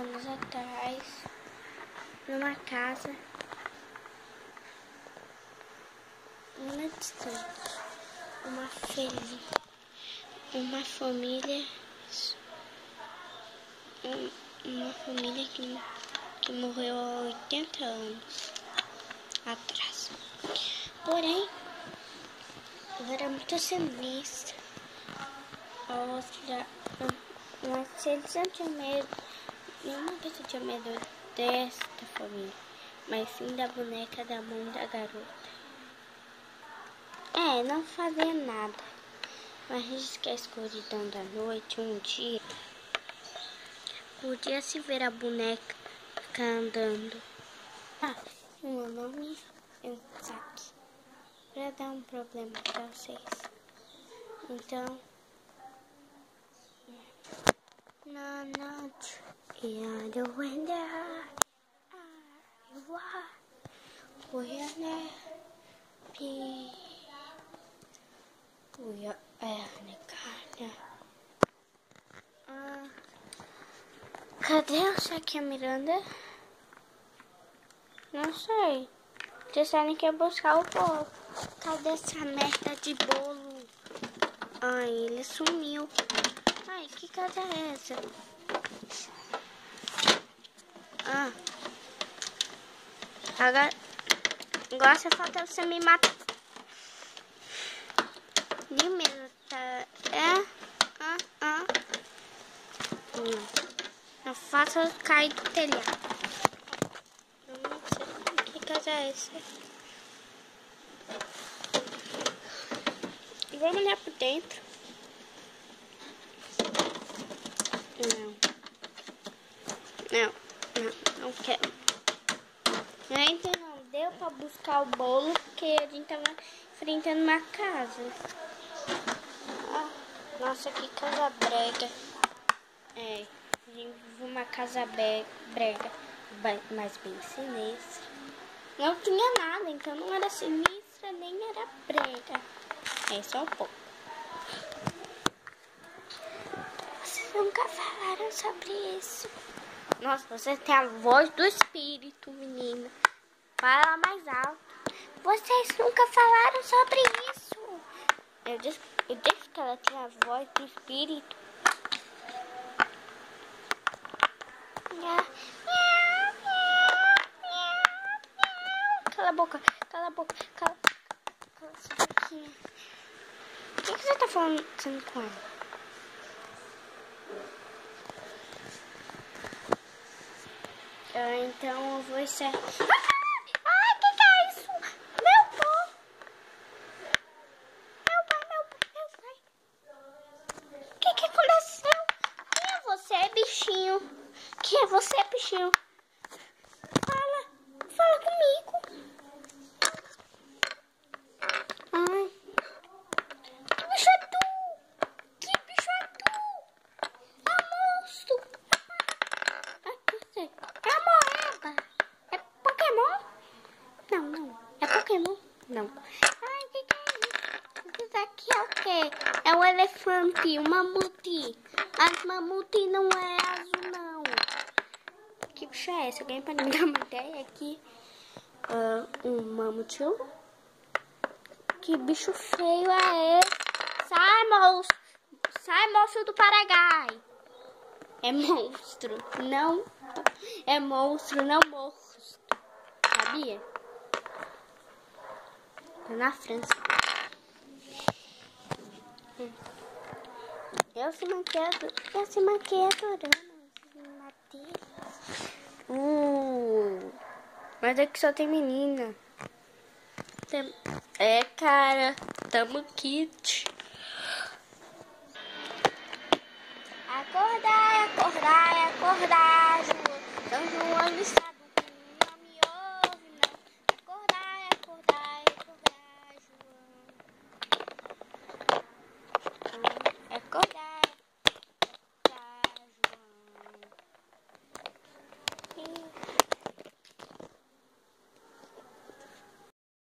anos atrás, numa casa muito distante, uma família que morreu há 80 anos atrás. Porém, ela era muito sinistra. A outra, mas eles não tinham medo, nenhuma pessoa tinha medo desta família, mas sim da boneca da mãe da garota. Não fazia nada, mas diz que a escuridão da noite, um dia, podia se ver a boneca andando. Meu nome é Saki, pra dar um problema pra vocês. Então, na noite, e ando andar, cadê o Saki e a Miranda? Não sei. Disseram que ia buscar o bolo. Cadê essa merda de bolo? Ai, ele sumiu. Ai, que casa é essa? Agora só falta você me matar. Nem mesmo, tá? Não faça eu cair do telhado. Eu não sei que casa é essa. Vamos olhar por dentro. Não quero. Ainda não deu pra buscar o bolo porque a gente tava enfrentando uma casa. Nossa, que casa brega. A gente viu uma casa brega, mas bem sinistra. Não tinha nada, então não era sinistra nem era brega. Só um pouco. Vocês nunca falaram sobre isso. Nossa, você tem a voz do espírito, menina. Fala mais alto. Vocês nunca falaram sobre isso. Eu disse que ela tinha a voz do espírito. Cala a boca, cala a boca, cala essa boquinha. O que você tá falando com ela? Então eu vou ser... Ai, que é isso? Meu pai. O que aconteceu? Quem é você, bichinho? Quem é você, bichinho? Fala comigo. Ai. Que bicho é tu? Que bicho é tu? É um monstro. É a moeda. É Pokémon? Não. É Pokémon? Não. Ai, que é isso? Isso aqui é o quê? É um elefante, um mamute. As mamute não é azul, não. Que bicho é esse? Alguém pode me dar uma ideia aqui? Um mamute. Que bicho feio é esse? Sai, monstro! Sai, monstro do Paraguai! É monstro, não... É monstro, não monstro. Sabia? Tá na França. Eu se manquei adorando. Mas aqui só tem menina. Cara, tamo kit. Acordai, São João está